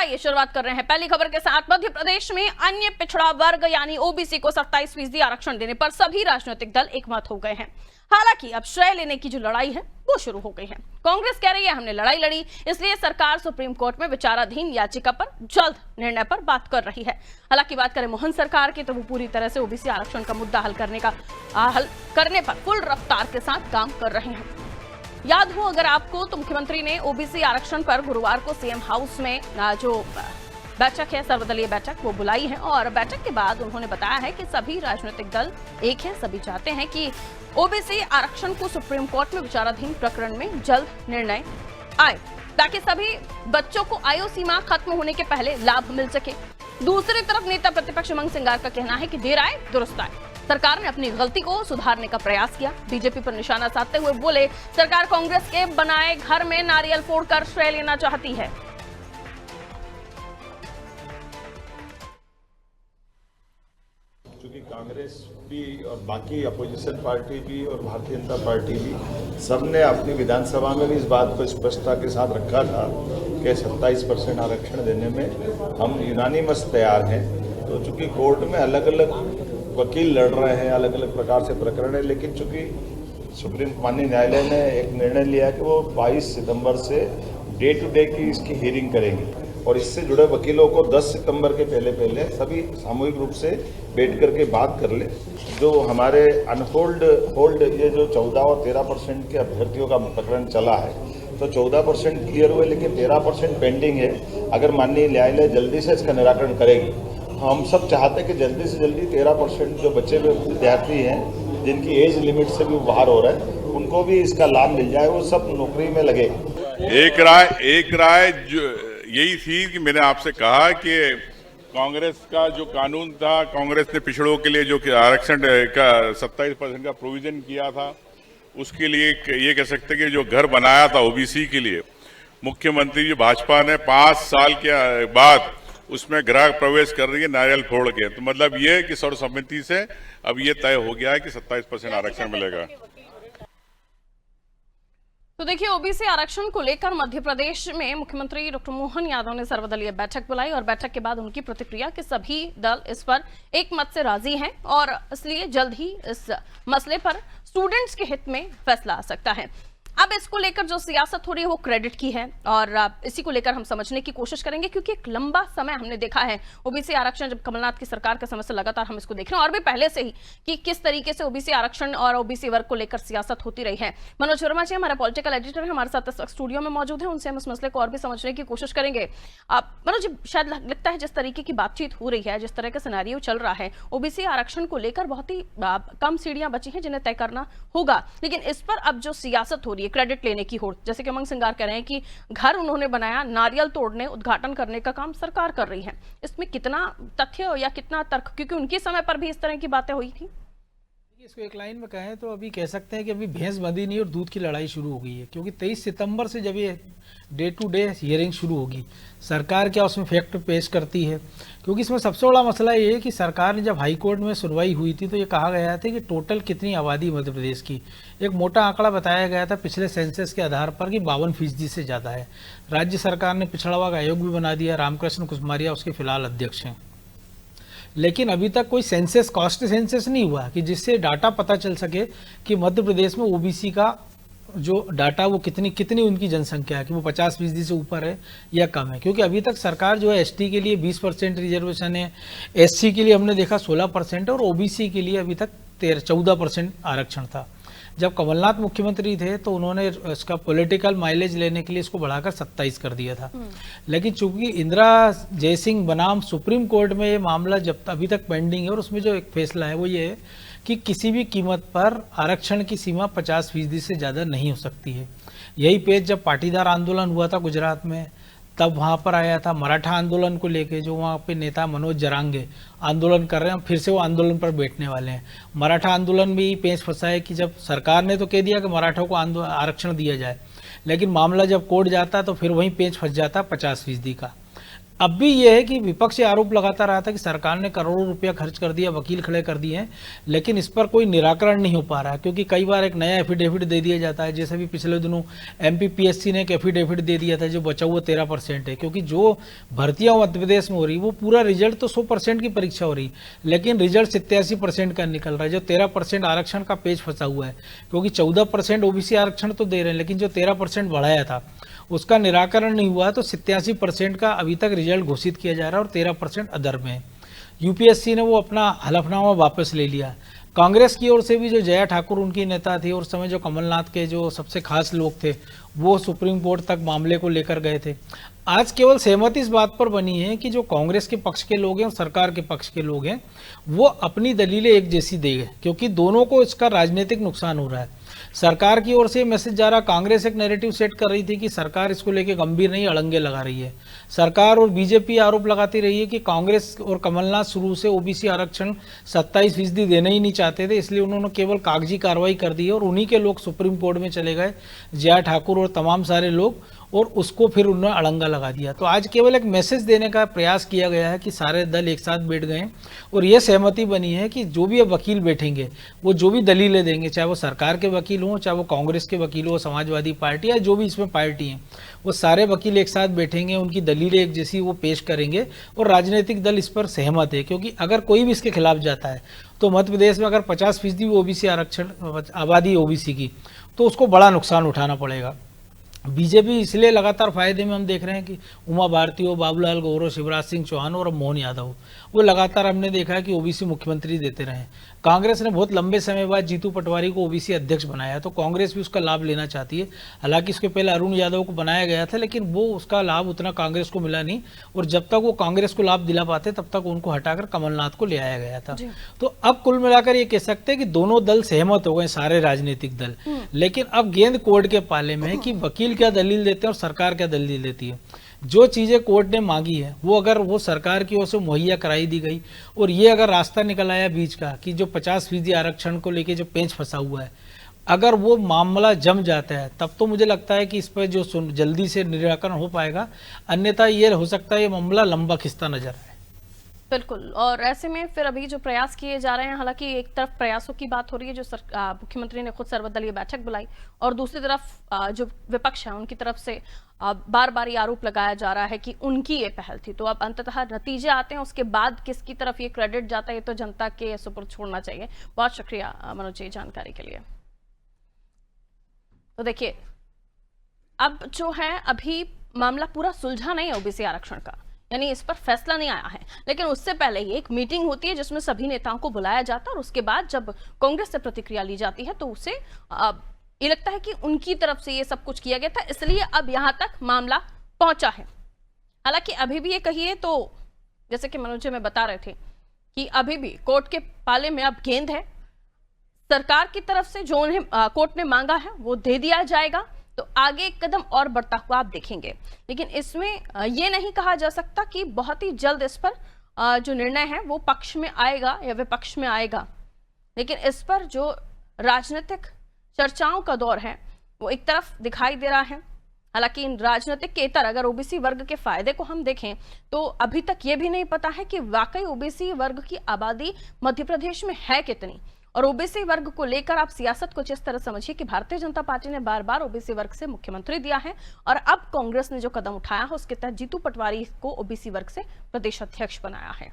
आइए शुरुआत कर रहे हैं पहली खबर के साथ। मध्य प्रदेश में अन्य पिछड़ा वर्ग यानी ओबीसी को 27% आरक्षण देने पर सभी राजनीतिक दल एकमत हो गए हैं। हालांकि अब श्रेय लेने की जो लड़ाई है वो शुरू हो गई है। कांग्रेस कह रही है हमने लड़ाई लड़ी, इसलिए सरकार सुप्रीम कोर्ट में विचाराधीन याचिका पर जल्द निर्णय पर बात कर रही है। हालांकि बात करें मोहन सरकार की तो वो पूरी तरह से ओबीसी आरक्षण का मुद्दा हल करने पर फुल रफ्तार के साथ काम कर रहे हैं। याद हो अगर आपको तो मुख्यमंत्री ने ओबीसी आरक्षण पर गुरुवार को सीएम हाउस में जो बैठक है, सर्वदलीय बैठक, वो बुलाई है और बैठक के बाद उन्होंने बताया है कि सभी राजनीतिक दल एक है, सभी चाहते हैं कि ओबीसी आरक्षण को सुप्रीम कोर्ट में विचाराधीन प्रकरण में जल्द निर्णय आए ताकि सभी बच्चों को आयु सीमा खत्म होने के पहले लाभ मिल सके। दूसरी तरफ नेता प्रतिपक्ष उमंग सिंगार का कहना है कि देर आए दुरुस्त आए। सरकार ने अपनी गलती को सुधारने का प्रयास किया। बीजेपी पर निशाना साधते हुए बोले सरकार कांग्रेस के बनाए घर में नारियल फोड़कर श्रेय लेना चाहती है। क्योंकि कांग्रेस भी और बाकी अपोजिशन पार्टी भी और भारतीय जनता पार्टी भी सबने अपनी विधानसभा में भी इस बात को स्पष्टता के साथ रखा था कि 27% आरक्षण देने में हम यूनानिमस तैयार हैं। तो चूंकि कोर्ट में अलग अलग वकील लड़ रहे हैं, अलग अलग प्रकार से प्रकरण है, लेकिन चूंकि सुप्रीम माननीय न्यायालय ने एक निर्णय लिया कि वो 22 सितंबर से डे टू डे की इसकी हियरिंग करेंगे और इससे जुड़े वकीलों को 10 सितंबर के पहले सभी सामूहिक रूप से बैठ करके बात कर ले। जो हमारे अनहोल्ड ये जो 14 और 13% के अभ्यर्थियों का प्रकरण चला है तो 14% क्लियर हुए, लेकिन 13% पेंडिंग है। अगर माननीय न्यायालय जल्दी से इसका निराकरण करेगी, हम सब चाहते हैं कि जल्दी से जल्दी 13% जो बचे हुए विद्यार्थी हैं जिनकी एज लिमिट से भी बाहर हो रहा है उनको भी इसका लाभ मिल जाए, वो सब नौकरी में लगे। एक राय जो यही थी कि मैंने आपसे कहा कि कांग्रेस का जो कानून था, कांग्रेस ने पिछड़ों के लिए जो आरक्षण का 27% का प्रोविजन किया था, उसके लिए ये कह सकते कि जो घर बनाया था ओबीसी के लिए, मुख्यमंत्री जी भाजपा ने 5 साल के बाद उसमें गृह प्रवेश कर रही है नारियल फोड़ के। तो मतलब ये है कि सर्वसम्मति से अब ये तय हो गया है कि 27% आरक्षण मिलेगा। तो देखिए ओबीसी आरक्षण को लेकर मध्य प्रदेश में मुख्यमंत्री डॉक्टर मोहन यादव ने सर्वदलीय बैठक बुलाई और बैठक के बाद उनकी प्रतिक्रिया कि सभी दल इस पर एक मत से राजी हैं और इसलिए जल्द ही इस मसले पर स्टूडेंट्स के हित में फैसला आ सकता है। अब इसको लेकर जो सियासत हो रही है वो क्रेडिट की है और इसी को लेकर हम समझने की कोशिश करेंगे क्योंकि एक लंबा समय हमने देखा है ओबीसी आरक्षण, जब कमलनाथ की सरकार के समय से लगातार हम इसको देख रहे हैं और भी पहले से ही कि किस तरीके से ओबीसी आरक्षण और ओबीसी वर्ग को लेकर सियासत होती रही है। मनोज वर्मा जी हमारा पॉलिटिकल एडिटर है, हमारे साथ इस वक्त स्टूडियो में मौजूद है, उनसे हम इस मसले को और भी समझने की कोशिश करेंगे। मनोज जी, शायद लगता है जिस तरीके की बातचीत हो रही है, जिस तरह का सिनेरियो चल रहा है, ओबीसी आरक्षण को लेकर बहुत ही कम सीढ़ियां बची हैं जिन्हें तय करना होगा, लेकिन इस पर अब जो सियासत हो रही है क्रेडिट लेने की, जैसे कि उमंग सिंगार कह रहे हैं कि घर उन्होंने बनाया, नारियल तोड़ने, उद्घाटन करने का काम सरकार कर रही है, इसमें कितना तथ्य या कितना तर्क, क्योंकि उनके समय पर भी इस तरह की बातें हुई थी। इसको एक लाइन में कहें तो अभी कह सकते हैं कि अभी भैंस बंधी नहीं और दूध की लड़ाई शुरू हो गई है, क्योंकि 23 सितंबर से जब ये डे टू डे हियरिंग शुरू होगी, सरकार क्या उसमें फैक्ट पेश करती है, क्योंकि इसमें सबसे बड़ा मसला ये है कि सरकार ने जब हाई कोर्ट में सुनवाई हुई थी तो ये कहा गया था कि टोटल कितनी आबादी मध्य प्रदेश की, एक मोटा आंकड़ा बताया गया था पिछले सेंसस के आधार पर कि 52% से ज़्यादा है। राज्य सरकार ने पिछड़ा वर्ग आयोग भी बना दिया, रामकृष्ण कुसमारिया उसके फिलहाल अध्यक्ष हैं, लेकिन अभी तक कोई सेंसस, कॉस्ट सेंसस नहीं हुआ कि जिससे डाटा पता चल सके कि मध्य प्रदेश में ओबीसी का जो डाटा वो कितनी उनकी जनसंख्या है, कि वो 50% से ऊपर है या कम है। क्योंकि अभी तक सरकार जो है एसटी के लिए 20% रिजर्वेशन है, एससी के लिए हमने देखा 16% है और ओबीसी के लिए अभी तक 14% आरक्षण था। जब कमलनाथ मुख्यमंत्री थे तो उन्होंने इसका पॉलिटिकल माइलेज लेने के लिए इसको बढ़ाकर 27 कर दिया था, लेकिन चूंकि इंदिरा जयसिंह बनाम सुप्रीम कोर्ट में ये मामला जब अभी तक पेंडिंग है और उसमें जो एक फैसला है वो ये है कि किसी भी कीमत पर आरक्षण की सीमा 50% से ज़्यादा नहीं हो सकती है। यही पेज जब पाटीदार आंदोलन हुआ था गुजरात में, तब वहाँ पर आया था मराठा आंदोलन को लेके, जो वहाँ पे नेता मनोज जरांगे आंदोलन कर रहे हैं, फिर से वो आंदोलन पर बैठने वाले हैं। मराठा आंदोलन में ही पेच फंसा है कि जब सरकार ने तो कह दिया कि मराठों को आरक्षण दिया जाए, लेकिन मामला जब कोर्ट जाता तो फिर वहीं पेच फंस जाता 50% का। अब भी ये है कि विपक्ष ये आरोप लगाता रहा था कि सरकार ने करोड़ों रुपया खर्च कर दिया, वकील खड़े कर दिए हैं, लेकिन इस पर कोई निराकरण नहीं हो पा रहा है। क्योंकि कई बार एक नया एफिडेविट दे दिया जाता है, जैसे भी पिछले दिनों MPPSC ने एक एफिडेविट दे दिया था जो बचा हुआ 13% है। क्योंकि जो भर्तियां मध्य प्रदेश में हो रही वो पूरा रिजल्ट तो 100% की परीक्षा हो रही, लेकिन रिजल्ट 87% का निकल रहा है। जो 13% आरक्षण का पेज फंसा हुआ है, क्योंकि 14% OBC आरक्षण तो दे रहे हैं, लेकिन जो 13% बढ़ाया था उसका निराकरण नहीं हुआ, तो 87% का अभी तक रिजल्ट घोषित किया जा रहा है और 13% अदर में है। UPSC ने वो अपना हलफनामा वापस ले लिया। कांग्रेस की ओर से भी जो जया ठाकुर उनकी नेता थी और उस समय जो कमलनाथ के जो सबसे खास लोग थे वो सुप्रीम कोर्ट तक मामले को लेकर गए थे। आज केवल सहमति इस बात पर बनी है कि जो कांग्रेस के पक्ष के लोग हैं और सरकार के पक्ष के लोग हैं वो अपनी दलीलें एक जैसी देंगे, क्योंकि दोनों को इसका राजनीतिक नुकसान हो रहा है। सरकार की ओर से मैसेज जा रहा, कांग्रेस एक नैरेटिव सेट कर रही थी कि सरकार इसको लेके गंभीर नहीं, अड़ंगे लगा रही है। सरकार और बीजेपी आरोप लगाती रही है कि कांग्रेस और कमलनाथ शुरू से OBC आरक्षण 27% देना ही नहीं चाहते थे, इसलिए उन्होंने केवल कागजी कार्रवाई कर दी है और उन्हीं के लोग सुप्रीम कोर्ट में चले गए, जया ठाकुर और तमाम सारे लोग, और उसको फिर उन्होंने अड़ंगा लगा दिया। तो आज केवल एक मैसेज देने का प्रयास किया गया है कि सारे दल एक साथ बैठ गए हैं और ये सहमति बनी है कि जो भी अब वकील बैठेंगे वो जो भी दलीलें देंगे, चाहे वो सरकार के वकील हों, चाहे वो कांग्रेस के वकील हो, समाजवादी पार्टी या जो भी इसमें पार्टी हैं, वो सारे वकील एक साथ बैठेंगे, उनकी दलीलें एक जैसी वो पेश करेंगे और राजनीतिक दल इस पर सहमत है। क्योंकि अगर कोई भी इसके खिलाफ जाता है तो मध्य प्रदेश में अगर 50% OBC आरक्षण आबादी OBC की, तो उसको बड़ा नुकसान उठाना पड़ेगा। बीजेपी इसलिए लगातार फायदे में हम देख रहे हैं कि उमा भारती हो, बाबूलाल गौर, शिवराज सिंह चौहान और अब मोहन यादव, वो लगातार हमने देखा है कि OBC मुख्यमंत्री देते रहे। कांग्रेस ने बहुत लंबे समय बाद जीतू पटवारी को OBC अध्यक्ष बनाया, तो कांग्रेस भी उसका लाभ लेना चाहती है। हालांकि इसके पहले अरुण यादव को बनाया गया था, लेकिन वो उसका लाभ उतना कांग्रेस को मिला नहीं, और जब तक वो कांग्रेस को लाभ दिला पाते तब तक उनको हटाकर कमलनाथ को ले आया गया था। तो अब कुल मिलाकर ये कह सकते हैं कि दोनों दल सहमत हो गए, सारे राजनीतिक दल। लेकिन अब गेंद कोर्ट के पाले में है कि वकील क्या दलील देते हैं और सरकार क्या दलील देती है। जो चीजें कोर्ट ने मांगी है वो अगर वो सरकार की ओर से मुहैया कराई दी गई, और ये अगर रास्ता निकल आया बीच का कि जो 50% आरक्षण को लेके जो पेंच फंसा हुआ है, अगर वो मामला जम जाता है तब तो मुझे लगता है कि इस पर जो जल्दी से निराकरण हो पाएगा, अन्यथा ये हो सकता है ये मामला लंबा खिंचता नजर आए। बिल्कुल, और ऐसे में फिर अभी जो प्रयास किए जा रहे हैं, हालांकि एक तरफ प्रयासों की बात हो रही है, जो मुख्यमंत्री ने खुद सर्वदलीय बैठक बुलाई, और दूसरी तरफ जो विपक्ष है उनकी तरफ से बार बार ये आरोप लगाया जा रहा है कि उनकी ये पहल थी। तो अब अंततः नतीजे आते हैं, उसके बाद किसकी तरफ ये क्रेडिट जाता है ये तो जनता के सुपुर्द छोड़ना चाहिए। बहुत शुक्रिया मनोज जी जानकारी के लिए। तो देखिए, अब जो है अभी मामला पूरा सुलझा नहीं है OBC आरक्षण का, यानी इस पर फैसला नहीं आया है, लेकिन उससे पहले ही एक मीटिंग होती है जिसमें सभी नेताओं को बुलाया जाता है, और उसके बाद जब कांग्रेस से प्रतिक्रिया ली जाती है तो उसे ये लगता है कि उनकी तरफ से ये सब कुछ किया गया था, इसलिए अब यहां तक मामला पहुंचा है। हालांकि अभी भी ये कहिए तो जैसे कि मनोज जी में बता रहे थे कि अभी भी कोर्ट के पाले में अब गेंद है, सरकार की तरफ से जो उन्हें कोर्ट ने मांगा है वो दे दिया जाएगा, तो आगे एक कदम और बढ़ता हुआ आप देखेंगे। लेकिन इसमें ये नहीं कहा जा सकता कि बहुत ही जल्द इस पर जो निर्णय है वो पक्ष में आएगा या विपक्ष में आएगा, लेकिन इस पर जो राजनीतिक चर्चाओं का दौर है वो एक तरफ दिखाई दे रहा है। हालांकि इन राजनीतिक के इतर अगर OBC वर्ग के फायदे को हम देखें तो अभी तक ये भी नहीं पता है कि वाकई OBC वर्ग की आबादी मध्य प्रदेश में है कितनी, और OBC वर्ग को लेकर आप सियासत को जिस तरह समझिए कि भारतीय जनता पार्टी ने बार बार OBC वर्ग से मुख्यमंत्री दिया है, और अब कांग्रेस ने जो कदम उठाया है उसके तहत जीतू पटवारी को OBC वर्ग से प्रदेश अध्यक्ष बनाया है।